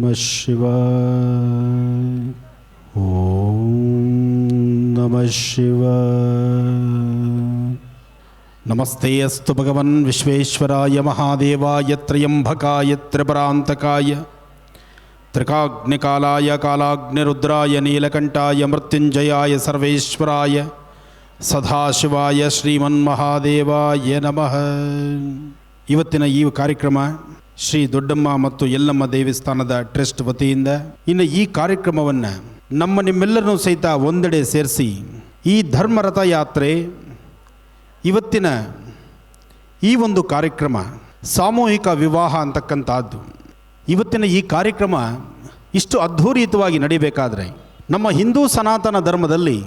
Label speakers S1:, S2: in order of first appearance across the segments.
S1: ನಮಃ ಶಿವಾಯ. ಓಂ ನಮಃ ಶಿವಾಯ. ನಮಸ್ತೆ ಅಸ್ತು ಭಗವನ್ ವಿಶ್ವೇಶ್ವರಾಯ ಮಹಾದೇವಾಯ ತ್ರಯಂಬಕಾಯ ತ್ರಿಪುರಾಂತಕಾಯ ತ್ರಿಕಾಗ್ನಿಕಾಲಾಯ ಕಾಲಾಗ್ನಿರುದ್ರಾಯ ನೀಲಕಂಠಾಯ ಮೃತ್ಯುಂಜಯಾಯ ಸರ್ವೇಶ್ವರಾಯ ಸದಾಶಿವಾಯ ಶ್ರೀಮನ್ಮಹಾದೇವಾಯ ನಮಃ. ಇವತ್ತಿನ ಈ ಕಾರ್ಯಕ್ರಮ ಶ್ರೀ ದೊಡ್ಡಮ್ಮ ಮತ್ತು ಯಲ್ಲಮ್ಮ ದೇವಸ್ಥಾನದ ಟ್ರಸ್ಟ್ ವತಿಯಿಂದ ಇನ್ನು ಈ ಕಾರ್ಯಕ್ರಮವನ್ನು ನಿಮ್ಮೆಲ್ಲರನ್ನೂ ಸಹಿತ ಒಂದೆಡೆ ಸೇರಿಸಿ ಈ ಧರ್ಮರಥ ಯಾತ್ರೆ ಇವತ್ತಿನ ಈ ಒಂದು ಕಾರ್ಯಕ್ರಮ ಸಾಮೂಹಿಕ ವಿವಾಹ ಅಂತಕ್ಕಂಥದ್ದು. ಇವತ್ತಿನ ಈ ಕಾರ್ಯಕ್ರಮ ಇಷ್ಟು ಅದ್ಧೂರಿತವಾಗಿ ನಡೀಬೇಕಾದ್ರೆ ನಮ್ಮ ಹಿಂದೂ ಸನಾತನ ಧರ್ಮದಲ್ಲಿ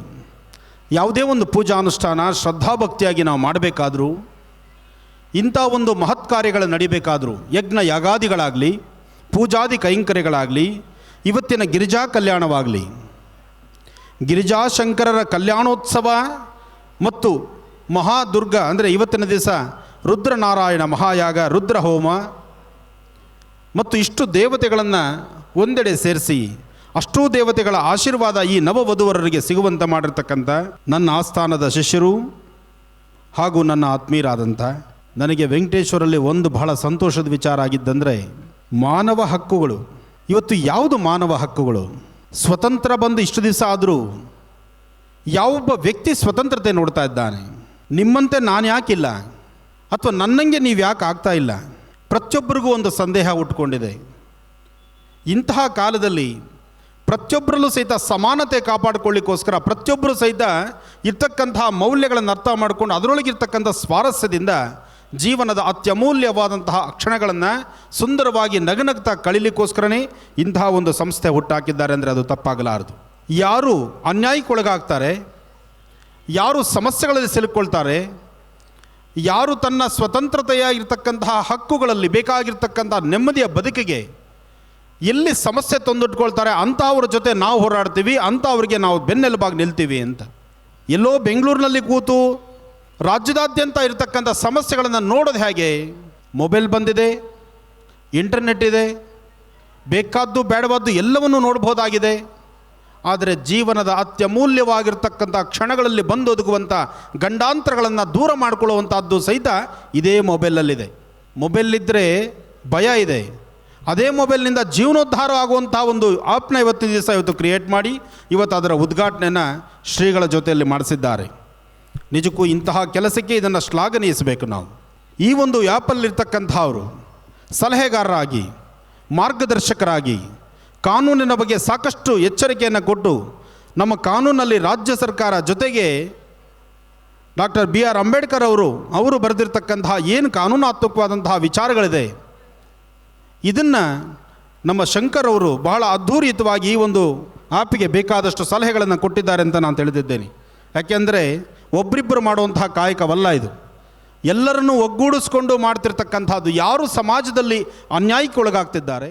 S1: ಯಾವುದೇ ಒಂದು ಪೂಜಾ ಅನುಷ್ಠಾನ ಶ್ರದ್ಧಾಭಕ್ತಿಯಾಗಿ ನಾವು ಮಾಡಬೇಕಾದ್ರೂ, ಇಂಥ ಒಂದು ಮಹತ್ ಕಾರ್ಯಗಳು ನಡಿಬೇಕಾದರೂ, ಯಜ್ಞ ಯಾಗಾದಿಗಳಾಗಲಿ, ಪೂಜಾದಿ ಕೈಂಕರ್ಯಗಳಾಗಲಿ, ಇವತ್ತಿನ ಗಿರಿಜಾ ಕಲ್ಯಾಣವಾಗಲಿ, ಗಿರಿಜಾಶಂಕರರ ಕಲ್ಯಾಣೋತ್ಸವ ಮತ್ತು ಮಹಾದುರ್ಗ ಅಂದರೆ ಇವತ್ತಿನ ದಿವಸ ರುದ್ರನಾರಾಯಣ ಮಹಾಯಾಗ, ರುದ್ರ ಹೋಮ ಮತ್ತು ಇಷ್ಟು ದೇವತೆಗಳನ್ನು ಒಂದೆಡೆ ಸೇರಿಸಿ ಅಷ್ಟೂ ದೇವತೆಗಳ ಆಶೀರ್ವಾದ ಈ ನವವಧುವರರಿಗೆ ಸಿಗುವಂತೆ ಮಾಡಿರ್ತಕ್ಕಂಥ ನನ್ನ ಆಸ್ಥಾನದ ಶಿಷ್ಯರು ಹಾಗೂ ನನ್ನ ಆತ್ಮೀಯರಾದಂಥ ನನಗೆ ವೆಂಕಟೇಶ್ವರಲ್ಲಿ ಒಂದು ಬಹಳ ಸಂತೋಷದ ವಿಚಾರ ಆಗಿದ್ದಂದರೆ, ಮಾನವ ಹಕ್ಕುಗಳು. ಇವತ್ತು ಯಾವುದು ಮಾನವ ಹಕ್ಕುಗಳು? ಸ್ವತಂತ್ರ ಬಂದು ಇಷ್ಟು ದಿವಸ ಆದರೂ ಯಾವೊಬ್ಬ ವ್ಯಕ್ತಿ ಸ್ವತಂತ್ರತೆ ನೋಡ್ತಾ ಇದ್ದಾನೆ? ನಿಮ್ಮಂತೆ ನಾನು ಯಾಕಿಲ್ಲ, ಅಥವಾ ನನ್ನಂಗೆ ನೀವು ಯಾಕೆ ಆಗ್ತಾ ಇಲ್ಲ? ಪ್ರತಿಯೊಬ್ಬರಿಗೂ ಒಂದು ಸಂದೇಹ ಹುಟ್ಟುಕೊಂಡಿದೆ. ಇಂತಹ ಕಾಲದಲ್ಲಿ ಪ್ರತಿಯೊಬ್ಬರಲ್ಲೂ ಸಹಿತ ಸಮಾನತೆ ಕಾಪಾಡಿಕೊಳ್ಳಿಕ್ಕೋಸ್ಕರ ಪ್ರತಿಯೊಬ್ಬರು ಸಹಿತ ಇರ್ತಕ್ಕಂತಹ ಮೌಲ್ಯಗಳನ್ನು ಅರ್ಥ ಮಾಡಿಕೊಂಡು ಅದರೊಳಗಿರ್ತಕ್ಕಂಥ ಸ್ವಾರಸ್ಯದಿಂದ ಜೀವನದ ಅತ್ಯಮೂಲ್ಯವಾದಂತಹ ಕ್ಷಣಗಳನ್ನು ಸುಂದರವಾಗಿ ನಗನಗ್ತಾ ಕಳೀಲಿಕ್ಕೋಸ್ಕರನೇ ಇಂತಹ ಒಂದು ಸಂಸ್ಥೆ ಹುಟ್ಟಾಕಿದ್ದಾರೆ ಅಂದರೆ ಅದು ತಪ್ಪಾಗಲಾರದು. ಯಾರು ಅನ್ಯಾಯಕ್ಕೊಳಗಾಗ್ತಾರೆ, ಯಾರು ಸಮಸ್ಯೆಗಳಲ್ಲಿ ಸಿಲುಕೊಳ್ತಾರೆ, ಯಾರು ತನ್ನ ಸ್ವತಂತ್ರತೆಯ ಇರತಕ್ಕಂತಹ ಹಕ್ಕುಗಳಲ್ಲಿ ಬೇಕಾಗಿರ್ತಕ್ಕಂಥ ನೆಮ್ಮದಿಯ ಬದುಕಿಗೆ ಎಲ್ಲಿ ಸಮಸ್ಯೆ ತಂದಿಟ್ಕೊಳ್ತಾರೆ ಅಂಥವ್ರ ಜೊತೆ ನಾವು ಹೋರಾಡ್ತೀವಿ, ಅಂಥವ್ರಿಗೆ ನಾವು ಬೆನ್ನೆಲುಬಾಗಿ ನಿಲ್ತೀವಿ ಅಂತ. ಎಲ್ಲೋ ಬೆಂಗಳೂರಿನಲ್ಲಿ ಕೂತು ರಾಜ್ಯದಾದ್ಯಂತ ಇರತಕ್ಕಂಥ ಸಮಸ್ಯೆಗಳನ್ನು ನೋಡೋದು ಹೇಗೆ? ಮೊಬೈಲ್ ಬಂದಿದೆ, ಇಂಟರ್ನೆಟ್ ಇದೆ, ಬೇಕಾದ್ದು ಬೇಡವಾದ್ದು ಎಲ್ಲವನ್ನೂ ನೋಡ್ಬೋದಾಗಿದೆ. ಆದರೆ ಜೀವನದ ಅತ್ಯಮೂಲ್ಯವಾಗಿರ್ತಕ್ಕಂಥ ಕ್ಷಣಗಳಲ್ಲಿ ಬಂದೊದಗುವಂಥ ಗಂಡಾಂತರಗಳನ್ನು ದೂರ ಮಾಡಿಕೊಳ್ಳುವಂಥದ್ದು ಸಹಿತ ಇದೇ ಮೊಬೈಲಲ್ಲಿದೆ. ಮೊಬೈಲಿದ್ದರೆ ಭಯ ಇದೆ. ಅದೇ ಮೊಬೈಲ್ನಿಂದ ಜೀವನೋದ್ಧಾರ ಆಗುವಂಥ ಒಂದು ಆ್ಯಪ್ನ ಇವತ್ತಿನ ದಿವಸ ಕ್ರಿಯೇಟ್ ಮಾಡಿ ಇವತ್ತು ಅದರ ಉದ್ಘಾಟನೆಯನ್ನು ಶ್ರೀಗಳ ಜೊತೆಯಲ್ಲಿ ಮಾಡಿಸಿದ್ದಾರೆ. ನಿಜಕ್ಕೂ ಇಂತಹ ಕೆಲಸಕ್ಕೆ ಇದನ್ನು ಶ್ಲಾಘನೀಯಿಸಬೇಕು ನಾವು. ಈ ಒಂದು ಆ್ಯಪಲ್ಲಿರ್ತಕ್ಕಂಥವರು ಸಲಹೆಗಾರರಾಗಿ, ಮಾರ್ಗದರ್ಶಕರಾಗಿ, ಕಾನೂನಿನ ಬಗ್ಗೆ ಸಾಕಷ್ಟು ಎಚ್ಚರಿಕೆಯನ್ನು ಕೊಟ್ಟು ನಮ್ಮ ಕಾನೂನಲ್ಲಿ ರಾಜ್ಯ ಸರ್ಕಾರ ಜೊತೆಗೆ ಡಾಕ್ಟರ್ BR ಅಂಬೇಡ್ಕರ್ ಅವರು ಬರೆದಿರ್ತಕ್ಕಂತಹ ಏನು ಕಾನೂನಾತ್ಮಕವಾದಂತಹ ವಿಚಾರಗಳಿದೆ, ಇದನ್ನು ನಮ್ಮ ಶಂಕರ್ ಅವರು ಬಹಳ ಅದ್ಧೂರಿತವಾಗಿ ಈ ಒಂದು ಆ್ಯಪಿಗೆ ಬೇಕಾದಷ್ಟು ಸಲಹೆಗಳನ್ನು ಕೊಟ್ಟಿದ್ದಾರೆ ಅಂತ ನಾನು ತಿಳಿದಿದ್ದೇನೆ. ಯಾಕೆಂದರೆ ಒಬ್ಬರಿಬ್ಬರು ಮಾಡುವಂತಹ ಕಾಯಕವಲ್ಲ ಇದು. ಎಲ್ಲರನ್ನೂ ಒಗ್ಗೂಡಿಸ್ಕೊಂಡು ಮಾಡ್ತಿರ್ತಕ್ಕಂಥದ್ದು. ಯಾರು ಸಮಾಜದಲ್ಲಿ ಅನ್ಯಾಯಕ್ಕೊಳಗಾಗ್ತಿದ್ದಾರೆ,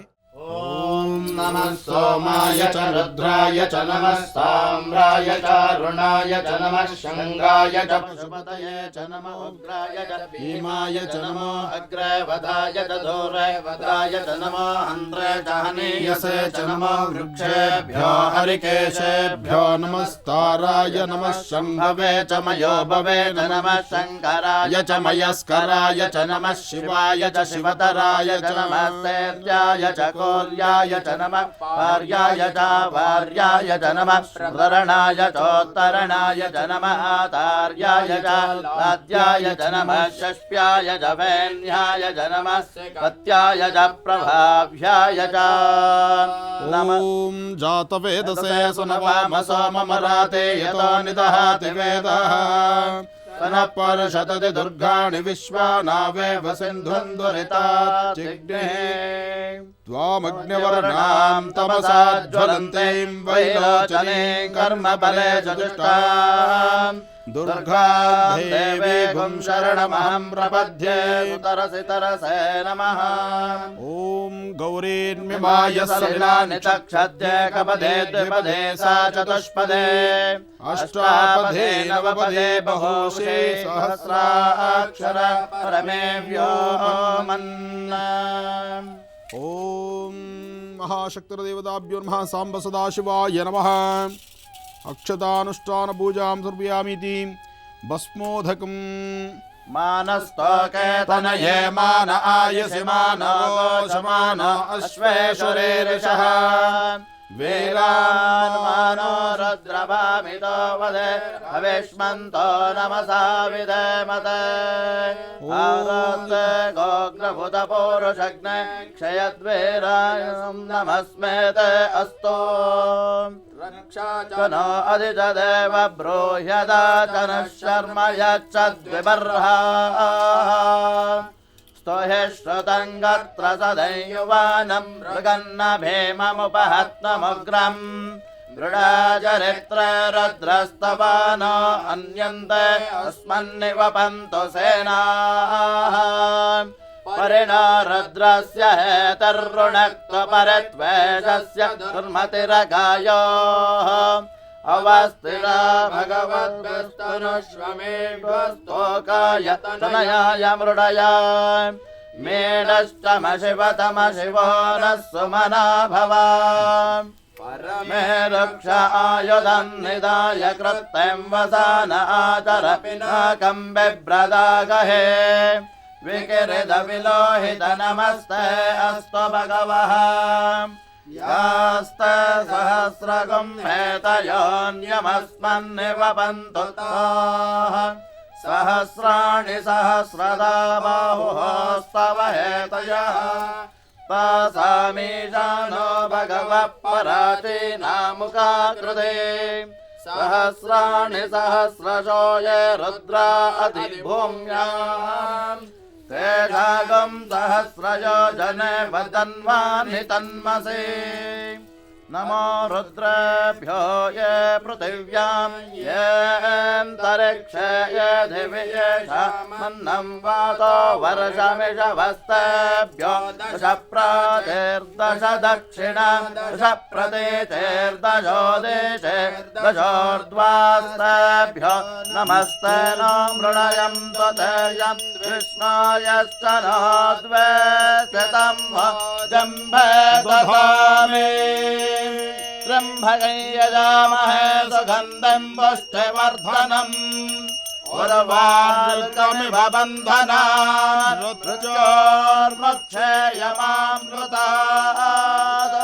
S2: ಓಂ ನಮಃ ಸೋಮಾಯ ಚ ರುದ್ರಾಯ ಚ ನಮಃ ಸಾಮ್ರಾಯ ಚ ಅರುಣಾಯ ಚ ನಮಃ ಶಂಗಾಯ ಚ ಪಶುಪತಯೇ ಚ ನಮಃ ಉಗ್ರಾಯ ಚ ಭೀಮಾಯ ಚ ನಮೋ ಅಗ್ರೇ ವದಾಯ ಚ ಧೂರೇ ವದಾಯ ಚ ನಮೋ ಹಂತ್ರೇ ಚ ಹನೀಯಸೇ ಚ ನಮೋ ವೃಕ್ಷೇಭ್ಯೋ ಹರಿಕೇಶೇಭ್ಯೋ ನಮಸ್ತಾರಾಯ ನಮಃ ಶಂಭವೇ ಚ ಮಯೋಭವೇ ಚ ನಮಃ ಶಂಕರಾಯ ಚ ಮಯಸ್ಕರಾಯ ಚ ನಮಃ ಶಿವಾಯ ಚ ಶಿವತರಾಯ ಚ ನಮಃ ಸೇವ್ಯಾಯ ಚ ಕೋಲ್ಯಾಯ ಚ ನಮಃ ಪಾರ್ಯಾಯ ಚ ವಾರ್ಯಾಯ ಚ ನಮಃ ಪ್ರತರಣಾಯ ಚೋತ್ತರಣಾಯ ಚ ನಮಃ ಆತಾರ್ಯಾಯ ಚ ಲಾದ್ಯಾಯ ಚ ನಮಃ ಷಷ್ಪ್ಯಾಯ ಚ ವೇನ್ಯಾಯ ಚ ನಮಃ ಪತ್ಯಾಯ ಚ ಪ್ರಭಾವ್ಯಾಯ ಚ ನಮಃ.
S3: ಓಂ ಜಾತವೇದಸೇ ಸುನವಾಮ ಸೋಮಮರಾತೆ ಯತೋ ನಿದಹಾತಿ ವೇದಃ ತನಃ ಪರ್ಷತತಿ ದುರ್ಗಾಣಿ ವಿಶ್ವಾನಾವೇವ ಸಿಂಧುಂದುರಿತಾತ್ ಚಿಗ್ನೇ ತ್ವಾಮಗ್ನಿವರ್ಣಾಂ ತಮಸಾ ಜ್ವಲಂತೀಂ ವೈಲೋಚನೀಂ ಕರ್ಮಫಲೇ ಚತುಷ್ಟಾಂ ದುರ್ಗಾಂ ದೇವೀಗುಂ ಶರಣಮಹಂ ಪ್ರಪದ್ಯೆ
S2: ತರಸಿ ತರಸೇ ನಮಃ.
S3: ಓಂ ಗೌರೀನ್ಮಿಮಾಯ
S2: ಸಲಿಲಾನಿ ಚಕ್ಷದ್ಯೆ ಕಪದೇ ದ್ವಿಪದೇ ಸಾ ಚತುಷ್ಪದೇ
S3: ಅಷ್ಟಾಪದೇ ನವಪದೇ ಬಹುಶೇ
S2: ಸಹಸ್ರಾಕ್ಷರ ಪರಮೇ ವ್ಯೋಮನ್ನ.
S3: ఓం మహాశక్తిర్దేవతాభ్యోర్మః సాంబ సదాశివాయ నమః. అక్షతానుష్ఠాన పూజాం సమర్పయామితి. భస్మోదకం
S2: మానస్తోకే తనయే మాన ఆయసి మానవోషమాన అశ్వేశ్వరేరిషః వేలాన్ మానో రుద్రభామితో వదే అవిష్మంతో నమసా విదేమతే ఆరాత్తే గోగ్రభుత పౌరుషగ్నే క్షయద్వేరాయ నమస్మేతే అస్తో రక్షాచనో అధిచదేవ బ్రూహ్యదాచన శర్మ యచ్చద్విబర్హా స్తోహేశ్రుతం గత్ర సదయువానం మృగన్న భీమముపహత్నముగ్రం దృఢాచరిత్ర రుద్రస్తవానో అన్యంతే అస్మన్నివపంతు సేనాః పరిణో రుద్రస్య హేతర్రుణక్త పరత్వేషస్య దుర్మతిరగాయోః అవస్థిరా భగవద్భస్తనుష్వమేభస్తోకాయ తనయాయ మృడయ మేడష్టమశివతమ శివో నః సుమనా భవ పరమే రక్ష ఆయుధం నిదాయ కృత్యం వసాన ఆచర పినాకం బిభ్రదాగహే వికిరిత విలోహిత నమస్తే అస్తు భగవః యాస్తే సహస్రగం హేతయోన్యమస్మన్నివపంతు తాః సహస్రాణి సహస్రదా బాహుస్తవ హేతయః తాసామీశానో భగవః పరాచీనాముఖాకృతే సహస్రాణి సహస్రశో యే రుద్రా అధిభూమ్యాం తేషాగం సహస్రయోజనే వదన్వాని తన్మసి నమో రుద్రేభ్యో యే పృథివ్యాం యేంతరిక్షే యే దివి యేషామన్నం వాతో వర్షమిషవస్తేభ్యో దశ ప్రాతిర్దశ దక్షిణాం దశ ప్రతీతిర్దశో దేశే దశోర్ధ్వాస్తేభ్యో నమస్తే నో మృణయం త్వతేయం విష్ణాయశ్చ నో ద్వే శతం జంభే దధామి త్ర్యంబకం యజామహే సుగంధం పుష్టివర్ధనం ఉర్వారుకమివ బంధనాన్ మృత్యోర్ముక్షేయమామృతాద్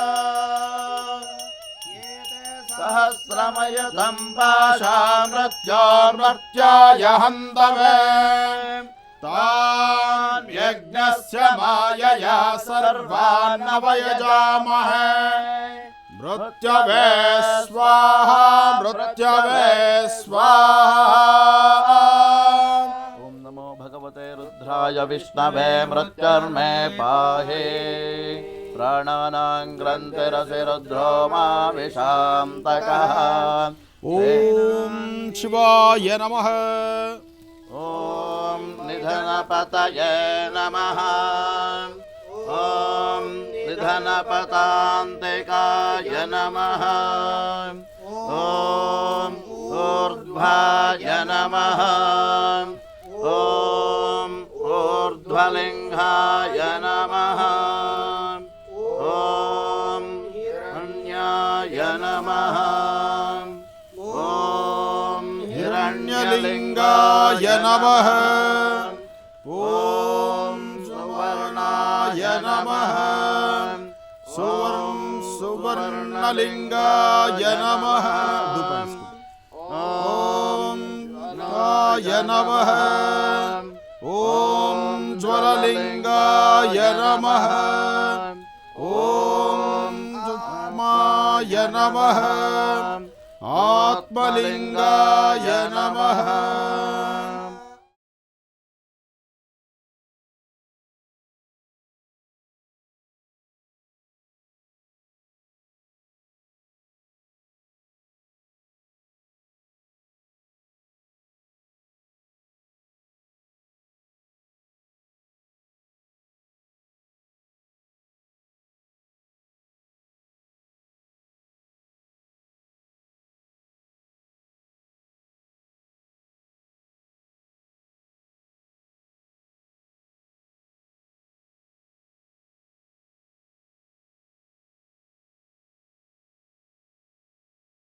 S2: సహస్రమయుతం పాశా మృత్యోర్మర్త్యాయ హంతవే తాన్ యజ్ఞస్య మాయయా సర్వాన్ అవయజామహే
S3: మృత్యవే స్వాహా మృత్యవే స్వాహా.
S2: ఓం నమో భగవతే రుద్రాయ విష్ణవే మృత్యుర్మే పాహి ప్రాణానాం గ్రంథిరసి రుద్రో మా విశాంతకః.
S3: ఓం శివాయ నమః.
S2: ఓం నిధనపతయే నమః. ఓం నిధనపతాంతికాయ నమః. ఓం ఊర్ధ్వాయ నమః. ఓం ఊర్ధ్వలింగాయ నమః. ఓం హిరణ్యాయ నమః. ఓం
S3: హిరణ్యలింగాయ నమః.
S2: ఓం సువర్ణాయ నమః.
S3: సువర్ణలింగాయ నమః. ఓం గాయ నమః. ఓం జ్వరలింగాయ నమః. ఓం జుమాయ నమః. ఆత్మలింగాయ నమః.